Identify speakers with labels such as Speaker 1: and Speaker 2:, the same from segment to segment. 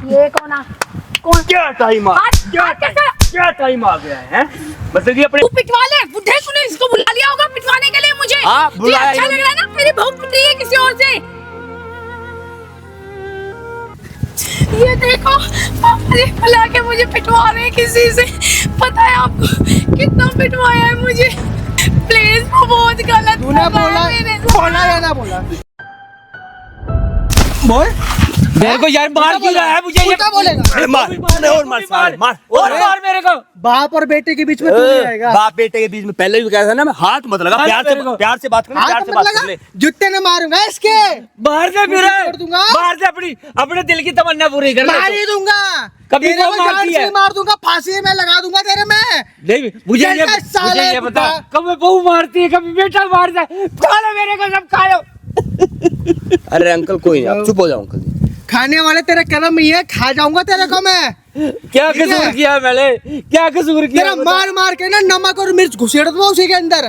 Speaker 1: ये कौन
Speaker 2: क्या टाइम आ गया है? मतलब ये अपने
Speaker 1: तू पिटवा ले, बुढ़े सुने इसको बुला लिया होगा पिटवाने के लिए मुझे।
Speaker 2: हाँ, बुलाया
Speaker 1: अच्छा लग रहा है ना, मेरी बहू पिट रही है किसी और से। ये देखो अरे बुला के मुझे पिटवा रहे हैं किसी से। पता है आपको कितना पिटवाया है मुझे। प्लीज वो बहुत गलत
Speaker 3: तूने बोला या ना बोला? बोल
Speaker 2: मेरे को यार मार क्यों रहा है मुझे?
Speaker 3: उल्टा बोलेगा।
Speaker 2: मार मेरे को।
Speaker 3: बाप और बेटे के बीच में तू नहीं आएगा।
Speaker 2: बाप बेटे के बीच में पहले भी कहा था ना, मैं हाथ मत लगा, प्यार से बात कर, प्यार से बात कर ले।
Speaker 3: जुट्टे ने मारूंगा इसके।
Speaker 2: बाहर से फिर
Speaker 3: छोड़ दूंगा।
Speaker 2: बाहर से अपने दिल की तमन्ना पूरी कर ले।
Speaker 3: मार ही दूंगा।
Speaker 2: कभी
Speaker 3: तेरे
Speaker 2: वो
Speaker 3: को
Speaker 2: मारती
Speaker 3: जान
Speaker 2: है।
Speaker 3: से मार दूंगा, फांसी में लगा दूंगा तेरे में।
Speaker 2: नहीं मुझे ये बता, कभी बहू मारती है, कभी बेटा मारता है। खा लो मेरे को, सब खा लो। अरे अंकल कोई नहीं, आप चुप हो जाओ अंकल।
Speaker 3: खाने वाले तेरे कर्म ही है, खा जाऊंगा तेरे को मैं।
Speaker 2: क्या कसूर किया मैंने? क्या कसूर किया?
Speaker 3: तेरा मार मार के ना नमक और मिर्च घुसेड़ दूंगा उसी के अंदर।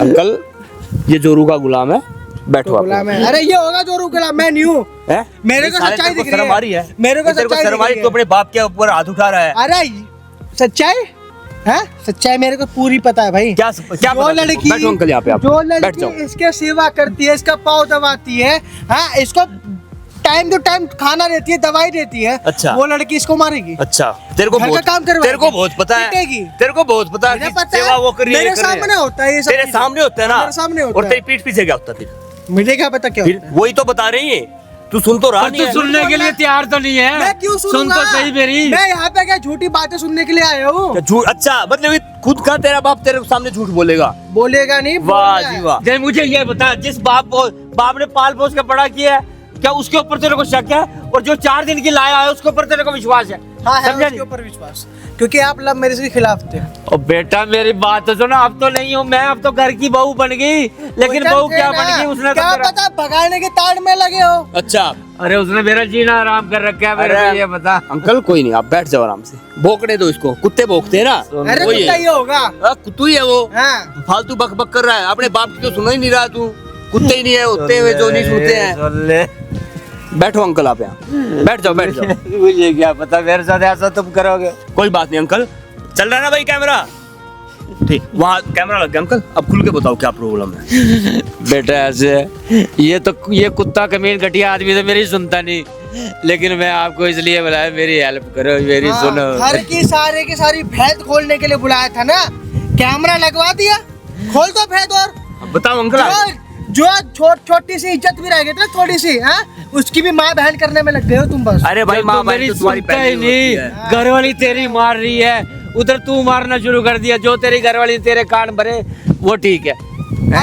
Speaker 2: अंकल ये जोरू का गुलाम है, बैठो आप।
Speaker 3: गुलाम है? अरे ये होगा जोरू गुलाम, मैं नहीं हूँ। मेरे को सच्चाई दिख रही है। मेरे को सच्चाई दिख रही है।
Speaker 2: तो अपने बाप के ऊपर हाथ उठा रहा है।
Speaker 3: अरे सच्चाई है, सच्चाई मेरे को पूरी पता है भाई।
Speaker 2: क्या
Speaker 3: जो लड़की,
Speaker 2: बैठो अंकल यहाँ पे आप।
Speaker 3: जो
Speaker 2: बैठ जाओ।
Speaker 3: लड़की इसके सेवा करती है, इसका पाँव दबाती है, हाँ, इसको टाइम टू टाइम खाना देती है, दवाई देती है,
Speaker 2: अच्छा,
Speaker 3: वो लड़की इसको मारेगी।
Speaker 2: अच्छा तेरे को बहुत
Speaker 3: काम करवाएगी,
Speaker 2: तेरे को बहुत पता है, तेरे को बहुत पता है सेवा वो कर रही है।
Speaker 3: मेरे सामने होता है ये सब,
Speaker 2: तेरे सामने होता है ना,
Speaker 3: मेरे सामने होता
Speaker 2: और
Speaker 3: है।
Speaker 2: तेरी पीठ पीछे क्या होता है? फिर
Speaker 3: मुझे क्या पता क्या होता है?
Speaker 2: वही तो बता रही है, तू सुन तो रहा नहीं है।
Speaker 4: सुनने के लिए तैयार तो नहीं है।
Speaker 3: मैं क्यों
Speaker 4: सुन
Speaker 3: सुनूंगा?
Speaker 4: तो सही मेरी।
Speaker 3: मैं यहाँ पे क्या झूठी बातें सुनने के लिए आया हूँ?
Speaker 2: झूठ? अच्छा मतलब खुद का तेरा बाप तेरे सामने झूठ बोलेगा?
Speaker 3: बोलेगा नहीं।
Speaker 2: वाह जी वाह।
Speaker 4: जय मुझे ये बता, जिस बाप ने पाल पोस के बड़ा किया है, क्या उसके ऊपर तेरे को शक है? और जो 4 दिन की लाया है उसके ऊपर तेरे को विश्वास है?
Speaker 3: हाँ है
Speaker 4: समझा
Speaker 3: उसके ऊपर विश्वास, क्योंकि आप लव मैरिज के खिलाफ थे।
Speaker 4: और बेटा मेरी बात तो सुनो, अब तो नहीं हूँ मैं, अब तो घर की बहू बन गई। लेकिन बहू क्या बन गई उसने?
Speaker 3: क्या पता भगाने के ताड़ में लगे हो।
Speaker 2: अच्छा
Speaker 4: अरे उसने मेरा जीना आराम कर रखा है, मेरे को ये बता।
Speaker 2: अंकल कोई नहीं, आप बैठ जाओ आराम से, भौंकने दो इसको, कुत्ते भौंकते हैं ना।
Speaker 3: अरे कुत्ता ही होगा।
Speaker 2: कुत्तू ही है वो,
Speaker 3: हाँ।
Speaker 2: फालतू बक बक कर रहा है, अपने बाप की तो सुना ही नहीं रहा तू। कुत्ते ही नहीं है, होते हुए जो नहीं सुनते हैं। बैठो अंकल आप यहाँ, बैठ जाओ बैठ जाओ।
Speaker 4: मुझे क्या पता मेरे साथ ऐसा तुम करोगे।
Speaker 2: कोई बात नहीं अंकल, चल रहा है ना भाई कैमरा? ठीक, वहाँ कैमरा लग गया अंकल। अब खुल के बताओ क्या प्रॉब्लम है?
Speaker 4: बेटा ऐसे ये कुत्ता कमीन घटिया आदमी तो मेरी सुनता नहीं, लेकिन मैं आपको इसलिए बुलाया, मेरी हेल्प करो, मेरी सुनो।
Speaker 3: घर की सारे की सारी भेद खोलने के लिए बुलाया था ना, कैमरा लगवा दिया, खोल दो भेद। और
Speaker 2: बताओ अंकल,
Speaker 3: जो छोटी सी इज्जत भी रह गई थी थोड़ी सी, हाँ, उसकी भी माँ बहन करने में लग गए हो तुम बस।
Speaker 2: अरे भाई माँ
Speaker 4: मेरी
Speaker 2: तो तुम्हारी
Speaker 4: सुनता ही नहीं, घर वाली तेरी मार रही है, उधर तू मारना शुरू कर दिया। जो तेरी घर वाली तेरे कान भरे वो ठीक है,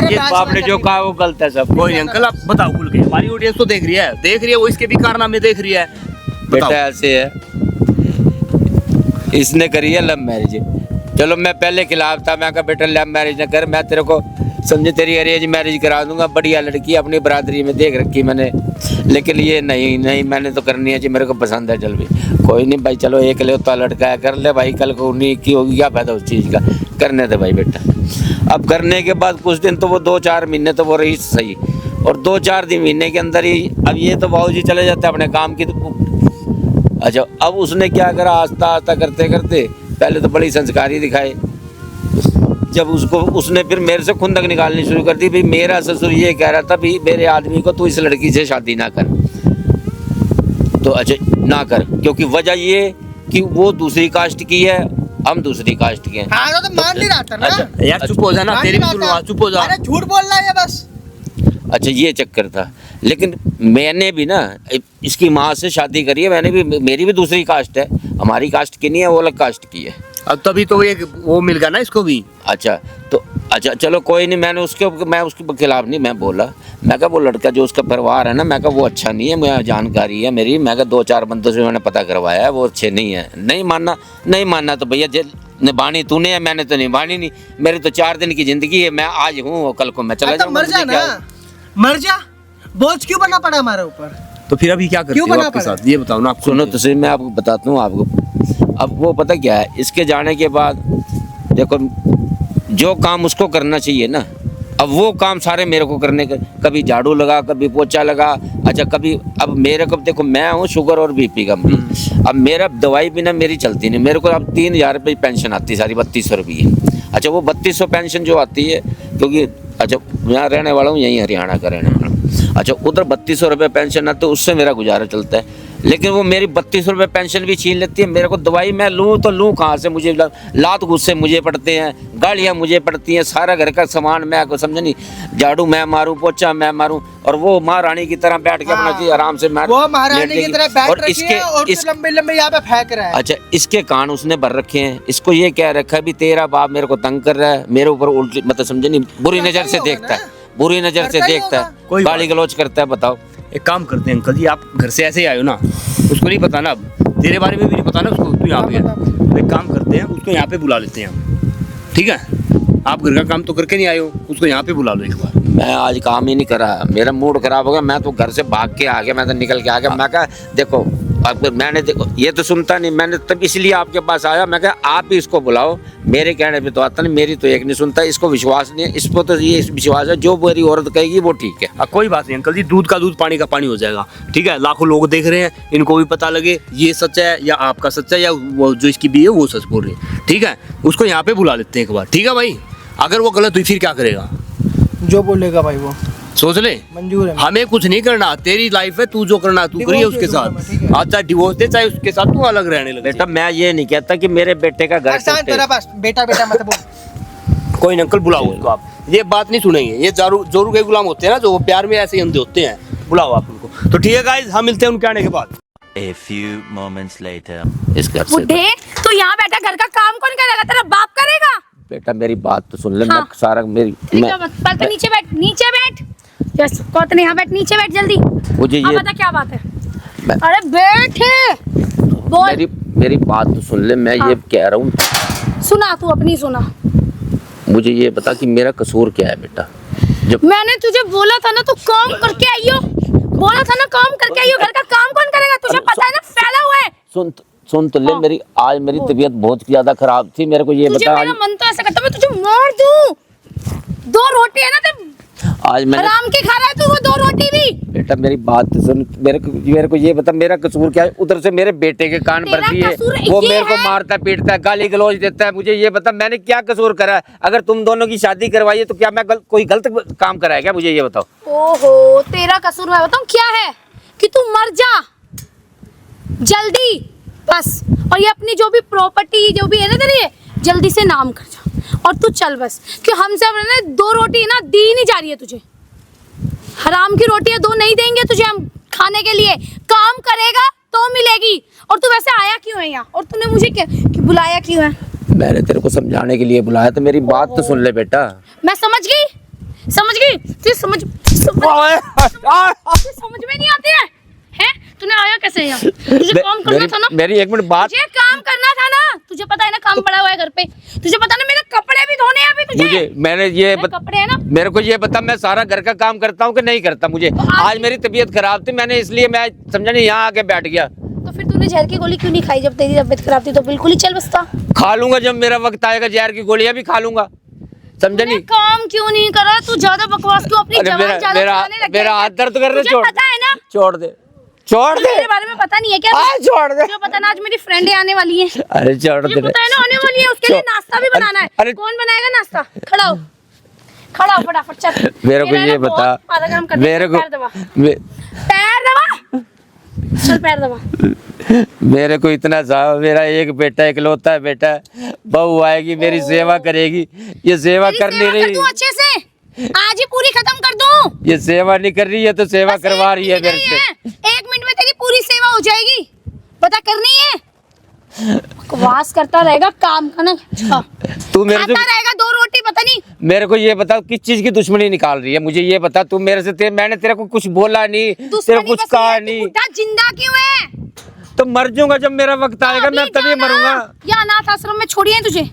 Speaker 4: जिस बाप ने जो कहा वो गलत है सब।
Speaker 2: कोई नहीं अंकल, आप बताओ खुल के, हमारी ऑडियंस तो देख रही है, वो इसके भी कारनामे देख रही है।
Speaker 4: बेटा ऐसे है, इसने करी है लव मैरिज। चलो मैं पहले खिलाफ था, मैं कहा बेटा लव मैरिज न कर, मैं तेरे को समझे तेरी अरेंज मैरिज करा दूंगा, बढ़िया लड़की अपनी बरादरी में देख रखी मैंने। लेकिन ये नहीं मैंने तो करनी है जी, मेरे को पसंद है। चल भी कोई नहीं भाई, चलो एक ले होता लड़का है, कर ले भाई, कल को उन्हीं की होगी क्या फायदा उस चीज़ का, करने दे भाई बेटा। अब करने के बाद कुछ दिन तो वो 2-4 महीने तो वो रही सही, और 2-4 महीने के अंदर ही अब ये तो बाबूजी चले जाते अपने काम की। तो अच्छा अब उसने क्या करा, आस्ता आस्ता करते करते पहले तो बड़ी संस्कारी दिखाए, जब उसने फिर मेरे से खुंदक निकालनी शुरू कर दी। भाई मेरा ससुर ये कह रहा था भी मेरे आदमी को तू इस लड़की से शादी ना कर, तो अच्छा ना कर, क्योंकि वजह ये कि वो दूसरी कास्ट की है, हम दूसरी कास्ट के हैं।
Speaker 3: हाँ तो मान नहीं रहा था ना।
Speaker 2: अच्छा यार चुप हो जाना, तेरी भी सुनो, चुप हो जा।
Speaker 3: अरे झूठ बोल रहा है बस।
Speaker 4: अच्छा ये चक्कर था, लेकिन मैंने भी ना इसकी माँ से शादी करी है, मैंने भी, मेरी भी दूसरी कास्ट है, हमारी कास्ट की नहीं है, वो अलग कास्ट की है।
Speaker 2: अब तभी तो वो मिल गया ना इसको भी।
Speaker 4: अच्छा तो अच्छा चलो कोई नहीं, मैं उसके खिलाफ नहीं मैं बोला, मैं कहा वो लड़का जो उसका परिवार है ना, मैं कहा वो अच्छा नहीं है, मैं जानकारी है मेरी, मैं कहा 2-4 बंदों से मैंने पता करवाया है, वो अच्छे नहीं है। नहीं मानना तो भैया निभानी तूने है, मैंने तो निभानी नहीं। मेरी तो 4 दिन की जिंदगी है, मैं आज हूँ कल को मैं चला जाऊंगा।
Speaker 3: मर जा, बोझ क्यों बना पड़ा हमारे ऊपर?
Speaker 2: तो फिर अभी क्या करते हो आपके साथ, ये बताओ ना।
Speaker 4: सुनो तो सही, मैं आपको बताता हूँ आपको। अब वो पता क्या है, इसके जाने के बाद देखो जो काम उसको करना चाहिए ना, अब वो काम सारे मेरे को करने के, कभी झाड़ू लगा, कभी पोछा लगा। अच्छा कभी, अब मेरे को देखो, मैं हूँ शुगर और बीपी का मरीज। अब मेरा दवाई बिना मेरी चलती नहीं। मेरे को अब 3000 रुपये पेंशन आती है सारी, 3200 रुपये। अच्छा वो 3200 पेंशन जो आती है, क्योंकि अच्छा यहाँ रहने वाला हूँ, यहीं हरियाणा का रहने वाला हूँ। अच्छा उधर 3200 रुपये पेंशन आती है, उससे मेरा गुजारा चलता है। लेकिन वो मेरी 3200 रुपये पेंशन भी छीन लेती है। मेरे को दवाई मैं लूँ तो लूँ कहाँ से? मुझे लात गुस्से मुझे पड़ते हैं, गालियाँ मुझे पड़ती हैं, सारा घर का सामान मैं को समझ नहीं, झाड़ू मैं मारूँ, पोछा मैं मारूँ, और वो महारानी की तरह बैठ के अपना चीज आराम से
Speaker 3: वो महारानी की तरह बैठ रखी है और लंबे लंबे यहाँ पे फेंक रहा है।
Speaker 4: अच्छा इसके कान उसने भर रखे हैं, इसको ये कह रखा है भी तेरा बाप मेरे को तंग कर रहा है, मेरे ऊपर उल्टी मतलब समझे नहीं, बुरी नजर से देखता है, बुरी नजर से देखता है,
Speaker 2: कोई
Speaker 4: गाली गलौज करता है। बताओ
Speaker 2: एक काम करते हैं अंकल जी, आप घर से ऐसे ही आए हो ना, उसको नहीं पता ना, अब तेरे बारे में भी नहीं पता ना उसको, तू यहाँ पे है। एक काम करते हैं, उसको यहाँ पे बुला लेते हैं हम, ठीक है? आप घर का काम तो करके नहीं आए हो, उसको यहाँ पे बुला लो एक बार।
Speaker 4: मैं आज काम ही नहीं करा, मेरा मूड खराब हो गया, मैं तो घर से भाग के आ गया, मैं तो निकल के आ गया। मैं कहा देखो अब मैंने देखो ये तो सुनता नहीं, मैंने तब इसलिए आपके पास आया। मैं कहा आप ही इसको बुलाओ, मेरे कहने पे तो आता नहीं, मेरी तो एक नहीं सुनता, इसको विश्वास नहीं है, इसको तो ये विश्वास है जो मेरी औरत कहेगी वो ठीक है।
Speaker 2: कोई बात नहीं अंकल जी, दूध का दूध पानी का पानी हो जाएगा, ठीक है? लाखों लोग देख रहे हैं, इनको भी पता लगे ये सच है या आपका सच है या वो जो इसकी भी है वो सच बोल रही है, ठीक है? उसको यहाँ पे बुला लेते हैं एक बार, ठीक है भाई? अगर वो गलत हुई फिर क्या करेगा?
Speaker 3: जो बोलेगा भाई वो
Speaker 2: सोच ले,
Speaker 3: मंजूर है।
Speaker 2: हमें कुछ नहीं करना, तेरी लाइफ है, तू जो करना तू करिए उसके साथ। अच्छा डिवोर्स दे, चाहे उसके साथ तू अलग रहने लगे।
Speaker 4: बेटा मैं ये नहीं कहता कि मेरे बेटे का घर
Speaker 3: तेरा बस बेटा बेटा मत बोल।
Speaker 2: कोई नहीं अंकल, बुलाओ उसको आप, ये बात नहीं सुनेंगे, ये जोरू के गुलाम होते हैं ना, जो प्यार में ऐसे ही अंधे होते हैं, बुलाओ आप उनको। तो ठीक है गाइस, हम मिलते हैं उनके आने के बाद।
Speaker 5: A few moments later.
Speaker 4: इस घर से
Speaker 1: बुढ़े तू यहाँ बैठा, घर का काम कौन करेगा? तेरा बाप करेगा?
Speaker 4: बेटा मेरी बात तो सुन ले।
Speaker 1: हाँ।
Speaker 4: मैं सारा मेरी
Speaker 1: पहले नीचे बैठ, नीचे बैठ। यस कौतन यहाँ बैठ, नीचे बैठ जल्दी।
Speaker 4: मुझे ये
Speaker 1: बता क्या बात है? अरे बैठ बोल।
Speaker 4: मेरी बात तो सुन ले, मैं ये कह रहा हूँ।
Speaker 1: सुना तू अपनी सुना।
Speaker 4: मुझे ये बता कि मेरा कसूर क्या है बेटा? जब
Speaker 1: मैंने तुझे बोला था ना तू काम करके आई हो, बोला था ना काम करके आई हो, घर का काम कौन करेगा? तुझे पता है ना फैला हुआ है।
Speaker 4: सुन तो ले, मेरी आज मेरी तबीयत बहुत ज्यादा खराब थी, मेरे को ये बता।
Speaker 1: मेरा मन तो ऐसा करता मैं तुझे मार दूं। 2 रोटी है ना तो
Speaker 4: आज मैंने
Speaker 1: हराम के खा रहा है तू वो 2 रोटी भी।
Speaker 4: बेटा मेरी बात तो सुन, मेरे को ये बता मेरा कसूर क्या है? उधर से मेरे बेटे के कान पर दिए, वो मेरे को मारता पीटता है, गाली गलौज देता है। मुझे ये बता मैंने क्या कसूर करा है? अगर तुम दोनों की शादी करवाई है तो क्या मैं कोई गलत काम करा है क्या? मुझे ये बताओ।
Speaker 1: ओहो तेरा कसूर मैं बताऊं क्या है? कि तू मर जा जल्दी बस, और ये अपनी जो भी प्रॉपर्टी जो भी है ना तेरी, जल्दी से नाम कर जा और तू चल बस। कि हमसे अब ना 2 रोटी ना दी नहीं जा रही है तुझे, हराम की रोटी है, 2 नहीं देंगे तुझे हम खाने के लिए। काम करेगा तो मिलेगी। और तू वैसे आया क्यों है यहाँ? और तूने मुझे क्या बुलाया क्यों है?
Speaker 4: मैंने तेरे को समझाने के लिए बुलाया, तो मेरी बात तो सुन ले बेटा।
Speaker 1: मैं समझ गई तुझे समझ में नहीं आती है? तूने आया कैसे यहाँ? तुझे काम करना था ना।
Speaker 4: मेरी 1 मिनट बात।
Speaker 1: तुझे काम करना था ना, तुझे पता है ना काम पड़ा हुआ है घर पे, तुझे पता ना मेरे कपड़े भी धोने हैं अभी तुझे।
Speaker 4: मुझे मैंने ये
Speaker 1: कपड़े है ना,
Speaker 4: मेरे को ये बता मैं सारा घर का काम करता हूँ कि नहीं करता? मुझे आज मेरी तबीयत खराब थी, मैंने इसलिए मैं समझा नहीं यहाँ आके बैठ गया।
Speaker 1: तो फिर तूने जहर की गोली क्यों नहीं खाई? जब तेरी तबीयत खराब थी तो बिल्कुल ही चल बसता।
Speaker 4: खा लूंगा जब मेरा वक्त आएगा, जहर की गोलियां भी खा लूंगा, समझा नहीं?
Speaker 1: काम क्यों नहीं करा? तू ज्यादा बकवास क्यों अपनी जबान ज्यादा चलाने लग गया?
Speaker 4: मेरा हाथ दर्द कर रहा है,
Speaker 1: तुझे पता है ना?
Speaker 4: छोड़ दे
Speaker 1: मेरे बारे में पता नहीं है क्या?
Speaker 4: छोड़ दे।
Speaker 1: तुझे पता ना आज मेरी फ्रेंड आने वाली है।
Speaker 4: अरे छोड़ दे,
Speaker 1: पता है ना आने वाली है, उसके लिए नाश्ता भी बनाना है। कौन बनाएगा नाश्ता? खड़ा हो फटाफट चल।
Speaker 4: मेरे को ये बता, मेरे को
Speaker 1: पैर दबा, चल पैर दबा।
Speaker 4: मेरे को इतना सा, मेरा एक बेटा इकलौता है बेटा, बहू आएगी मेरी सेवा करेगी, ये सेवा कर नहीं रही।
Speaker 1: अच्छे से आज ही पूरी खत्म कर दूं।
Speaker 4: ये सेवा नहीं कर रही है तो सेवा करवा रही है मेरे से।
Speaker 1: 1 मिनट में तेरी पूरी सेवा हो जाएगी, पता करनी है। बकवास करता रहेगा, काम का ना
Speaker 4: तू मेरे से
Speaker 1: रहेगा 2 रोटी पता नहीं।
Speaker 4: मेरे को ये बता किस चीज की दुश्मनी निकाल रही है? मुझे ये बता तू मेरे से मैंने तेरे को कुछ बोला नहीं, तेरे कुछ कहा नहीं।
Speaker 1: जिंदा क्यों है?
Speaker 4: तो मर जाऊंगा जब मेरा वक्त आएगा, मैं तभी मरूंगा।
Speaker 1: या अनाथ आश्रम में छोड़िए तुझे।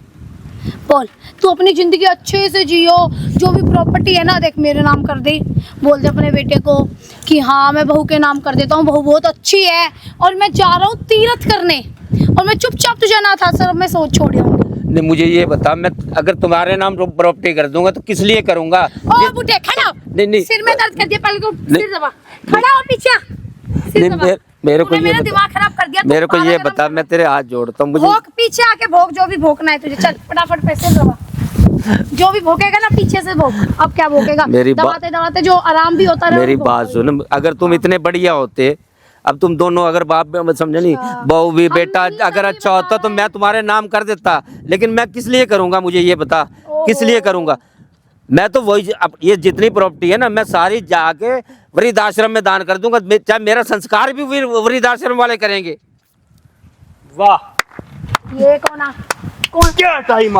Speaker 1: बोल तू अपनी जिंदगी अच्छे से जियो, जो भी प्रॉपर्टी है ना देख मेरे नाम कर दे। बोल दे अपने बेटे को कि हाँ मैं बहू के नाम कर देता हूँ, बहू बहुत अच्छी है और मैं जा रहा हूँ तीर्थ करने, और मैं चुपचाप तुझे अनाथ आश्रम में छोड़ आऊंगी।
Speaker 4: नहीं, मुझे ये बता, मैं अगर तुम्हारे नाम प्रॉपर्टी कर दूंगा तो किस लिए करूंगा?
Speaker 1: ओ बुढ़े खड़ा हो।
Speaker 4: नहीं।
Speaker 1: सिर में दर्द कर दिया, पहले को सिर दबा। खड़ा हो पीछे। सिर
Speaker 4: नहीं,
Speaker 1: दबा।
Speaker 4: मेरे को
Speaker 1: तूने
Speaker 4: ये
Speaker 1: मेरा
Speaker 4: बता,
Speaker 1: दिमाग खराब कर दिया। तू
Speaker 4: मेरे को ये
Speaker 1: पागल
Speaker 4: बता,
Speaker 1: है।
Speaker 4: मैं तेरे हाथ जोड़ता हूँ, मुझे
Speaker 1: भोग पीछे आके भोग, जो भी भोगना है तुझे। चल फटाफट पैसे दबा। जो भी भोगेगा ना पीछे से भोग। अब क्या भोगेगा?
Speaker 4: मेरी
Speaker 1: दबाते दबाते जो आराम भी होता रहे।
Speaker 4: मेरी
Speaker 1: वो
Speaker 4: बात
Speaker 1: भोग।
Speaker 4: सुन, अगर तुम इतने बढ़िया होते, अब तुम दोनों अगर बाप में समझे नहीं, बहू भी बेटा
Speaker 1: हम नहीं
Speaker 4: अगर
Speaker 1: सही
Speaker 4: अच्छा होता
Speaker 1: बता
Speaker 4: तो
Speaker 1: रहे
Speaker 4: मैं तुम्हारे नाम कर देता, लेकिन मैं किस लिए करूंगा? मुझे ये बता, किस लिए करूंगा? मैं तो वही, अब ये जितनी प्रॉपर्टी है ना, मैं सारी जाके वृद्धाश्रम में दान कर दूंगा, चाहे मेरा संस्कार भी वृद्धाश्रम वाले करेंगे।
Speaker 2: वाह,
Speaker 1: ये कौन आ? कौन?
Speaker 2: क्या टाइम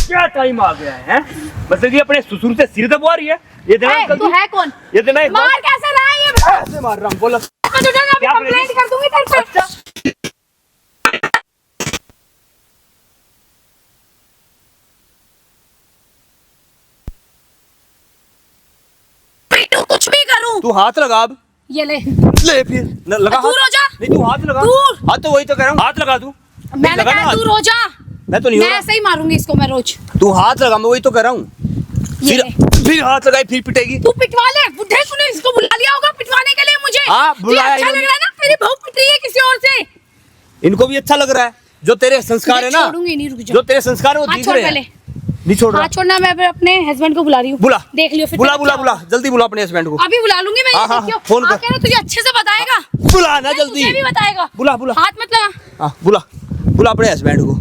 Speaker 2: क्या टाइम आ गया है? मतलब ये अपने ससुर से सिर दबवा रही है। ये देना
Speaker 1: ए, तू है कौन?
Speaker 2: ये देना एक
Speaker 1: मार कैसे रहा है ये बता।
Speaker 2: ऐसे मार रहा हूँ, बोलो।
Speaker 1: मैं तुझे ना
Speaker 2: क्या
Speaker 1: कंप्लेंट कर दूंगी तेरे पे। पीटू, कुछ भी करूं।
Speaker 2: तू हाथ लगा अब।
Speaker 1: ये ले।
Speaker 2: ले फिर लगा
Speaker 1: दूर हो जा।
Speaker 2: नहीं, तू हाथ लगा।
Speaker 1: दूर।
Speaker 2: हाथ तो वही तो कह रहा हूँ, हाथ लगा तू।
Speaker 1: मैंने
Speaker 2: लगा
Speaker 1: कहा
Speaker 2: ना
Speaker 1: दूर हो जा।
Speaker 2: मैं तो नहीं हो
Speaker 1: मैं
Speaker 2: रहा।
Speaker 1: ऐसे ही मारूंगी इसको मैं रोज।
Speaker 2: तू हाथ लगा, मैं वही तो कह रहा हूँ।
Speaker 1: ये
Speaker 2: फिर हाथ लगाई, फिर पिटेगी।
Speaker 1: तू पिटवा ले। बुढ़े तूने इसको बुला लिया होगा पिटवाने के लिए मुझे।
Speaker 2: हाँ,
Speaker 1: तुझे
Speaker 2: बुलाया
Speaker 1: अच्छा लग
Speaker 2: इन्होंने।
Speaker 1: रहा है ना? मेरी बहू पिट रही है किसी और से।
Speaker 2: इनको भी अच्छा लग रहा है, जो तेरे संस्कार है ना,
Speaker 1: छोड़ूंगी नहीं, रुक जा।
Speaker 2: जो तेरे संस्कार है वो
Speaker 1: हाथ
Speaker 2: दिख
Speaker 1: छोड़
Speaker 2: रहे
Speaker 1: पहले।
Speaker 2: हैं। नहीं छोड़ रहा।
Speaker 1: हाथ छोड़ना। मैं फिर अपने हस्बैंड को बुला रही हूँ।
Speaker 2: बुला।
Speaker 1: देख लियो फिर
Speaker 2: बुला
Speaker 1: तेरा
Speaker 2: बुला
Speaker 1: क्या
Speaker 2: बुला,
Speaker 1: होगा।
Speaker 2: जल्दी बुला अपने हस्बैंड को।
Speaker 1: अभी बुला लूंगी मैं।
Speaker 2: हाँ, हाँ,
Speaker 1: देखियो।
Speaker 2: फोन कर।
Speaker 1: आके ना तुझे अच्छे से बताएगा।
Speaker 2: बुला ना जल्दी।
Speaker 1: तुझे भी बताएगा।
Speaker 2: बुला बुला।
Speaker 1: हाथ मत लगा।
Speaker 2: हाँ, बुला बुला अपने हस्बैंड को।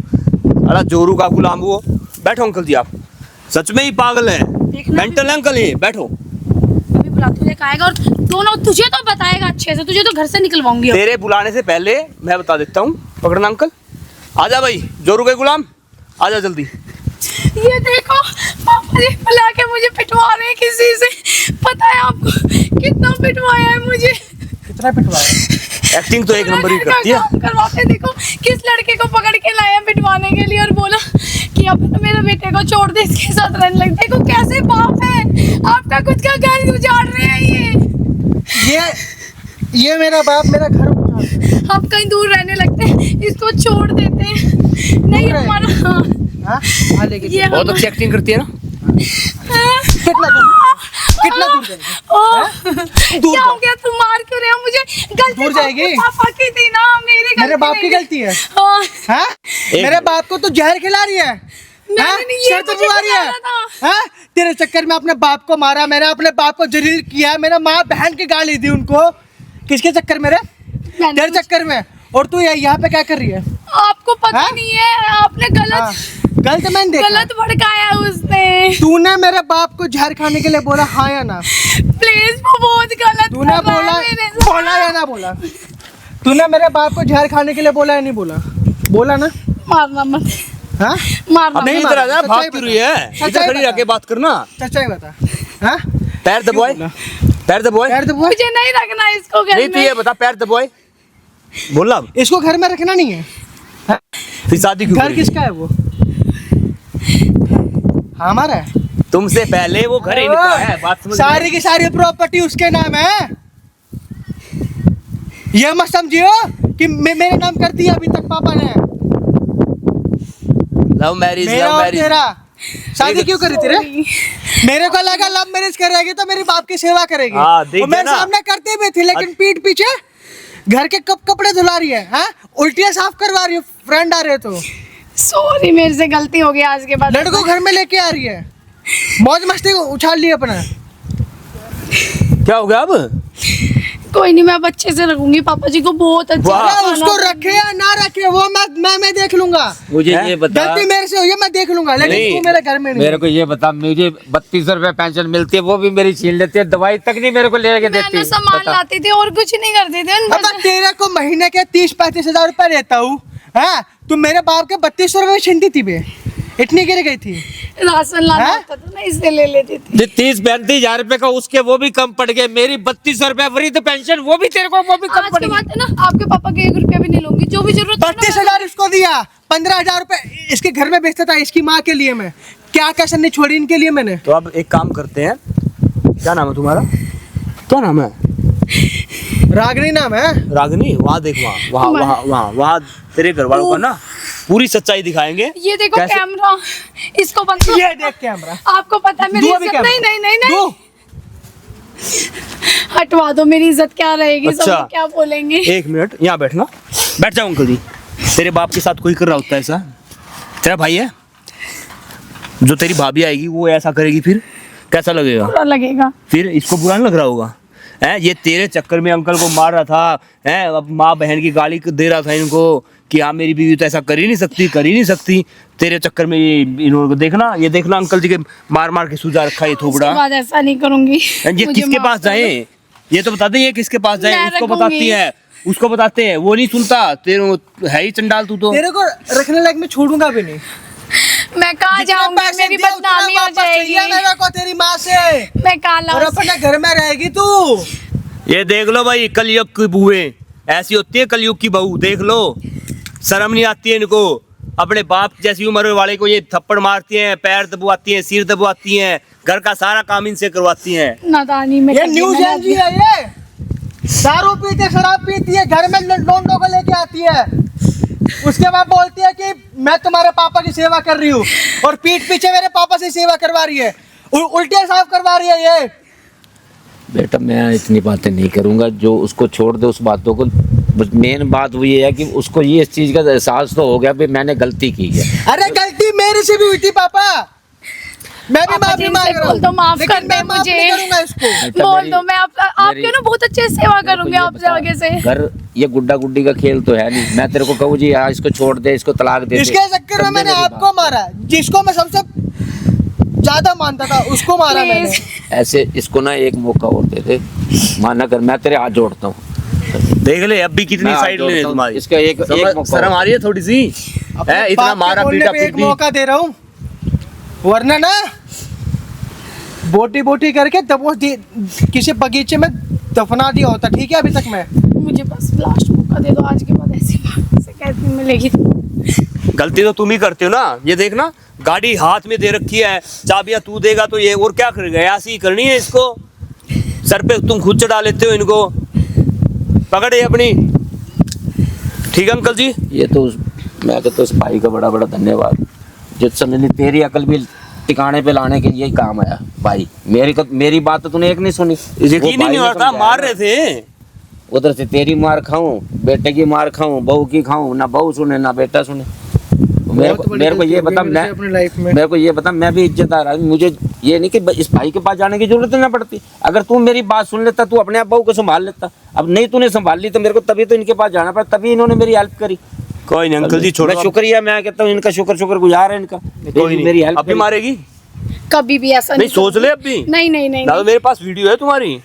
Speaker 2: अरे जोरू का गुलाम वो। बैठो अंकल जी, आप सच में ही पागल है,
Speaker 1: देखना।
Speaker 2: मेंटल अंकल ही। बैठो।
Speaker 1: अभी बुला, तुझे कहेगा और दोनों तुझे तो बताएगा अच्छे से। तुझे तो घर से निकलवाऊंगी अब।
Speaker 2: तेरे बुलाने से पहले मैं बता देता हूँ। पकड़ना अंकल। आजा भाई, जोरू के गुलाम, आजा जल्दी।
Speaker 1: ये देखो पापा जी बुला के मुझे पिटवा रहे हैं किसी से। पता है आपको कितना पिटवाया है मुझे?
Speaker 3: कितना पिटवाया?
Speaker 2: एक्टिंग तो एक नंबर ही
Speaker 1: पूरा
Speaker 2: करती है।
Speaker 1: काम करवाते देखो किस लड़के को पकड़ के लाया पिटवाने के लिए और बोला कि अब तो मेरे बेटे को छोड़ दे, इसके साथ रहने लग। देखो कैसे बाप है, आपका खुद का घर उजाड़ रहे हैं
Speaker 3: ये मेरा बाप मेरा घर उजाड़ रहा है।
Speaker 1: आप कहीं दूर रहने लगते हैं, इसको छोड़ देते हैं। नहीं
Speaker 3: दूर है?
Speaker 1: हमारा
Speaker 3: हाँ? हाँ, लेके
Speaker 1: ये
Speaker 2: बहुत अच्छी एक्टिंग करती है ना।
Speaker 3: कितना दूर जाएगी? दूर
Speaker 1: क्या
Speaker 3: जा।
Speaker 1: हो गया? तुम मार क्यों रहे हो मुझे? गलती
Speaker 3: दूर
Speaker 1: तो
Speaker 3: जाएगी?
Speaker 1: आपके पापा की थी ना, मेरी
Speaker 3: मेरे बाप की
Speaker 1: नहीं
Speaker 3: गलती है।
Speaker 1: हाँ,
Speaker 3: हाँ? मेरे बाप को तो जहर खिला रही है।
Speaker 1: मैंने
Speaker 3: हाँ?
Speaker 1: नहीं, ये
Speaker 3: शर्त
Speaker 1: मुझे
Speaker 3: बुला रही है।
Speaker 1: बताना था।
Speaker 3: हाँ? तेरे चक्कर में अपने बाप को मारा, मैंने अपने बाप को जलील किया, मेरा माँ बहन की गाली दी उनको। किसके चक्कर में रे?
Speaker 1: मैंने
Speaker 3: तेरे चक्कर में। और तू यहाँ पे क्या कर रही है?
Speaker 1: आपको पता
Speaker 3: हाँ?
Speaker 1: नहीं है, आपने
Speaker 3: हाँ, गलत मैंने देखा।
Speaker 1: गलत भड़काया उसने।
Speaker 3: तूने मेरे बाप को जहर खाने के लिए बोला, हाँ या ना?
Speaker 1: प्लीज, वो बहुत गलत
Speaker 3: तूने
Speaker 1: कर रहा है
Speaker 3: बोला,
Speaker 1: मेरे साथ।
Speaker 3: बोला या ना बोला? तूने मेरे बाप को जहर खाने के लिए बोला या नहीं बोला? बोला ना?
Speaker 1: मारना मत,
Speaker 3: हाँ?
Speaker 1: मारना
Speaker 2: अब नहीं
Speaker 3: नहीं
Speaker 2: इधर
Speaker 3: मारा,
Speaker 2: आजा, भाग
Speaker 3: सच्चाई
Speaker 2: क्यों
Speaker 3: बता।
Speaker 2: रही है?
Speaker 3: सच्चाई
Speaker 2: इधर खड़ी
Speaker 3: बता।
Speaker 2: रह के बात करना।
Speaker 3: सच्चाई बता। हाँ?
Speaker 2: पैर दबाए,
Speaker 3: बोला?
Speaker 2: पैर दबाए।
Speaker 3: पैर दबा।
Speaker 1: मुझे नहीं रखना इसको घर
Speaker 2: नहीं तू
Speaker 1: में।
Speaker 2: ये बता, पैर दबाए। बोला अब।
Speaker 3: इसको घर में रखना नहीं है। हाँ?
Speaker 2: फिर शादी क्यों
Speaker 3: घर
Speaker 2: करी?
Speaker 3: किसका है वो? हमारा है।
Speaker 2: तुमसे पहले वो घर इनका है, बात समझ
Speaker 3: सारी की सारी प्रॉपर्टी उसके नाम है। ये मत समझियो कि मेरे नाम कर दिया अभी तक पापा ने।
Speaker 2: लव मैरिज,
Speaker 3: मेरा
Speaker 2: लव
Speaker 3: और
Speaker 2: मैरिज।
Speaker 3: तेरा शादी क्यों करी थी रे? मेरे को लगा लव मैरिज करेगी तो मेरी बाप की सेवा करेगी।
Speaker 2: हाँ, देख
Speaker 3: और मेरे
Speaker 2: ना।
Speaker 3: सामने करते भी थी, लेकिन पीठ पीछे घर के कपड़े धुला रही है। हाँ? उल्टियां साफ करवा रही है, फ्रेंड आ रहे तो।
Speaker 1: सॉरी, मेरे से गलती हो गई आज के बाद।
Speaker 3: लड़कों घर में लेके आ रही है, मौज मस्ती को उछाल लिया अपना।
Speaker 2: क्या हो गया अब?
Speaker 1: कोई नहीं, मैं अब अच्छे से रखूंगी पापा जी को। बहुत अच्छा
Speaker 2: वाह।
Speaker 3: अरे
Speaker 1: खाना
Speaker 3: उसको रखे या ना रखे वो मैं देख लूंगा।
Speaker 4: मुझे
Speaker 2: हैं?
Speaker 4: ये बता,
Speaker 3: गलती मेरे से हुई है, मैं देख लूंगा, लेकिन
Speaker 2: नहीं।
Speaker 3: तू मेरे घर में नहीं।
Speaker 4: मेरे को ये बता, मुझे 32 रुपए पेंशन मिलती है, वो भी मेरी छीन लेती है, दवाई तक नहीं मेरे को लेके देती।
Speaker 1: मैंने सामान
Speaker 4: बता।
Speaker 1: लाती थी और कुछ नहीं करती थी।
Speaker 3: अब मैं तेरे को महीने के 30-35 हजार रुपए देता हूँ। हाँ? तू मेरे बाप के 3200 रुपए छीनती थी बे, इतनी गिर गई थी।
Speaker 1: राशन लाना
Speaker 3: हैं?
Speaker 1: होता था ना, इससे ले लेती थी।
Speaker 4: जो 30-35 हजार रुपए का उसके वो भी कम पड़ गए, मेरी 3200 रुपए वृद्ध पेंशन वो भी तेरे को वो भी कम
Speaker 1: आज
Speaker 4: पड़
Speaker 1: के
Speaker 4: गई।
Speaker 1: बाद है ना, आपके पापा के 1 रुपया भी नहीं लूंगी। जो भी जरूरत
Speaker 3: 32,000 इसको दिया, 15,000 रुपए इसके घर में बेचता था इसकी माँ के लिए। मैं क्या कसर नहीं छोड़ी इनके लिए मैंने।
Speaker 2: तो अब एक काम करते हैं, क्या नाम है तुम्हारा? क्या नाम है?
Speaker 3: रागनी नाम है।
Speaker 2: रागनी। वहाँ देख, वहाँ वहाँ वहाँ वहाँ वहाँ तेरे घर वालों का ना पूरी सच्चाई दिखाएंगे।
Speaker 1: ये देखो
Speaker 2: कैसे-
Speaker 1: कैमरा, इसको बंद करो।
Speaker 3: ये देख कैमरा।
Speaker 1: आपको पता है मेरी
Speaker 3: दो अभी
Speaker 1: इज्जत,
Speaker 3: कैमरा।
Speaker 1: नहीं नहीं नहीं नहीं,
Speaker 3: दो।
Speaker 1: हटवा दो, मेरी इज्जत क्या रहेगी, सब
Speaker 2: अच्छा।
Speaker 1: लोग क्या बोलेंगे।
Speaker 2: एक मिनट यहाँ बैठना, बैठ जाओ अंकल जी। तेरे बाप के साथ कोई कर रहा होता है ऐसा? तेरा भाई है? जो तेरी भाभी आएगी वो ऐसा करेगी फिर कैसा लगेगा?
Speaker 1: बुरा लगेगा।
Speaker 2: फिर इसको बुरा नहीं लग रहा होगा? है ये तेरे चक्कर में अंकल को मार रहा था, है अब माँ बहन की गाली दे रहा था इनको कि हाँ मेरी बीवी तो ऐसा कर ही नहीं सकती, कर ही नहीं सकती। तेरे चक्कर में ये इन्होंने देखना, ये देखना अंकल जी के मार मार के सूजा रखा ये
Speaker 1: उसके
Speaker 2: थोबड़ा।
Speaker 1: बाद ऐसा नहीं करूंगी।
Speaker 2: ये
Speaker 1: मुझे
Speaker 2: किसके
Speaker 1: माफ
Speaker 2: पास
Speaker 1: कर दो।
Speaker 2: जाए ये तो बता दे, ये किसके पास जाए?
Speaker 1: मैं
Speaker 2: उसको
Speaker 1: रखूंगी।
Speaker 2: बताती है, उसको बताते हैं, वो नहीं सुनता। तेरे है ही चंडाल तू तो।
Speaker 3: तेरे को रखने लायक मैं छोड़ूंगा भी नहीं।
Speaker 1: मैं कहाँ
Speaker 3: जितना
Speaker 1: जाऊंगी,
Speaker 3: पैसे
Speaker 1: मेरी
Speaker 3: दिए उतना
Speaker 1: बदनामी हो
Speaker 3: वापस चाहिए
Speaker 1: जाएगी।
Speaker 3: मेरे को तेरी माँ से।
Speaker 1: मैं कहाँ
Speaker 3: और
Speaker 1: लाऊं?
Speaker 3: अपने घर में रहेगी तू।
Speaker 2: ये देख लो भाई, कलयुग की बुएं ऐसी होती है, कलयुग की बहू देख लो। शर्म नहीं आती है इनको? अपने बाप जैसी उम्र वाले को ये थप्पड़ मारती हैं, पैर दबवाती हैं, सिर दबवाती हैं, घर का सारा काम इनसे करवाती हैं।
Speaker 1: नादानी में
Speaker 3: ये
Speaker 1: कर दी
Speaker 3: न्यूज
Speaker 1: मैंने
Speaker 3: एजेंसी है ये। दारू पीती है, शराब पीती है, घर में लोंडों को लेके आती है। उसके बाद बोलती है कि मैं तुम्हारे पापा की सेवा कर रही हूँ, और पीठ पीछे मेरे पापा से सेवा करवा रही है, उल्टियाँ साफ करवा रही है ये।
Speaker 4: बेटा मैं इतनी बातें नहीं करूंगा, जो उसको छोड़ दे उस बातों को। मेन बात वो ये है कि उसको ये इस चीज का एहसास तो हो गया भी मैंने गलती की है।
Speaker 3: अरे गलती मेरे से भी हुई थी पापा, मैं भी
Speaker 1: पापा
Speaker 3: माफी
Speaker 1: जी,
Speaker 3: मांग
Speaker 1: इनसे
Speaker 3: रहा
Speaker 1: बोल दो,
Speaker 3: हूँ,
Speaker 1: माफ
Speaker 3: लेकिन
Speaker 1: कर दे
Speaker 3: मैं माफ
Speaker 1: मुझे।
Speaker 3: नहीं करूंगा इसको।
Speaker 4: बेटा,
Speaker 1: बोल
Speaker 4: मेरी-
Speaker 1: दो, मैं आपके ना बहुत अच्छे से सेवा करूंगी आपसे आगे से।
Speaker 4: घर ये गुड्डा गुड्डी का खेल तो है नहीं। मैं तेरे को कहूँ जी हाँ इसको छोड़ दे, इसको तलाक दे दे।
Speaker 3: इसके चक्कर में
Speaker 4: समझे
Speaker 3: मैंने
Speaker 4: मेरी
Speaker 3: आपको
Speaker 4: बात?
Speaker 3: मारा, जिसको मैं सबसे ज्यादा मानता था उसको मारा मैंने।
Speaker 1: Please।
Speaker 4: ऐसे इसको ना एक मौका और दे दे, माना कर, मैं तेरे हाथ जोड़ता हूँ।
Speaker 2: देख ले अब भी कितनी
Speaker 4: मैं
Speaker 2: साइड
Speaker 4: हाथ
Speaker 2: लेने
Speaker 4: जोड़ता हूँ।
Speaker 2: तुम्हारी।
Speaker 4: इसका एक मौका
Speaker 2: शर्म
Speaker 4: और।
Speaker 2: आ रही है थोड़ी सी?
Speaker 3: अपने
Speaker 2: है इतना
Speaker 3: बाप के
Speaker 2: मारा
Speaker 3: बोलने
Speaker 2: पीटा
Speaker 3: पे
Speaker 2: फिर
Speaker 3: एक
Speaker 2: भी।
Speaker 3: मौका दे रहा हूँ, वरना ना बोटी बोटी करके किसी बगीचे में दफना दिया होता। ठीक है, अभी तक मैं
Speaker 1: मुझे बस लास्ट मौका दे दो, आज के बाद ऐसी शिकायत नहीं मिलेगी।
Speaker 2: गलती तो तुम ही करते हो ना। ये देखना गाड़ी हाथ में दे रखी है, चाबियां तू देगा तो ये और क्या करेगा? ऐसी ही करनी है इसको, सर पे तुम खुद चढ़ा लेते हो इनको। पकड़े अपनी। ठीक है अंकल जी?
Speaker 4: ये तो मैं कहता हूँ उस भाई का बड़ा बड़ा धन्यवाद, जो समझ तेरी अकल भी टिकाने पे लाने के लिए काम आया भाई। मेरी बात तो तूने एक नहीं सुनी।
Speaker 2: यकीन ही नहीं हो रहा था, मार रहे थे।
Speaker 4: उधर से तेरी मार खाऊं, बेटे की मार खाऊं, बहू की खाऊं, ना बहू सुने ना बेटा सुने। मेरे को ये बता, मैं
Speaker 3: अपनी लाइफ में
Speaker 4: मेरे को ये बता, मैं भी इज्जतदार आदमी, मुझे ये नहीं कि इस भाई के पास जाने की जरूरत ना पड़ती। अगर तू मेरी बात सुन लेता, तू अपने आप बहू को संभाल लेता। अब नहीं तूने संभाल ली तो मेरे को तभी तो इनके पास जाना पड़ा, तभी इन्होंने मेरी हेल्प करी।
Speaker 2: कोई नहीं अंकल जी, छोड़ो।
Speaker 4: मैं शुक्रिया, मैं कहता हूँ इनका शुक्र गुजार है इनका।
Speaker 2: कोई नहीं,
Speaker 4: मेरी हेल्प
Speaker 2: अब भी मारेगी?
Speaker 1: कभी भी ऐसा
Speaker 2: नहीं सोच ले अब भी।
Speaker 1: नहीं नहीं नहीं,
Speaker 2: दादा मेरे पास वीडियो है तुम्हारी।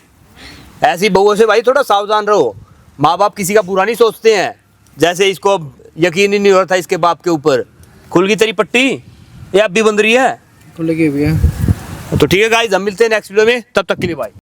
Speaker 2: ऐसी बहुओं से भाई थोड़ा सावधान रहो। माँ बाप किसी का बुरा नहीं सोचते हैं। जैसे इसको अब यकीन ही नहीं हो रहा था इसके बाप के ऊपर। खुल गई तेरी पट्टी या अब भी बंद रही है?
Speaker 3: खुल गई भैया।
Speaker 2: तो ठीक है गाइस, हम मिलते हैं नेक्स्ट वीडियो में, तब तक के लिए बाय।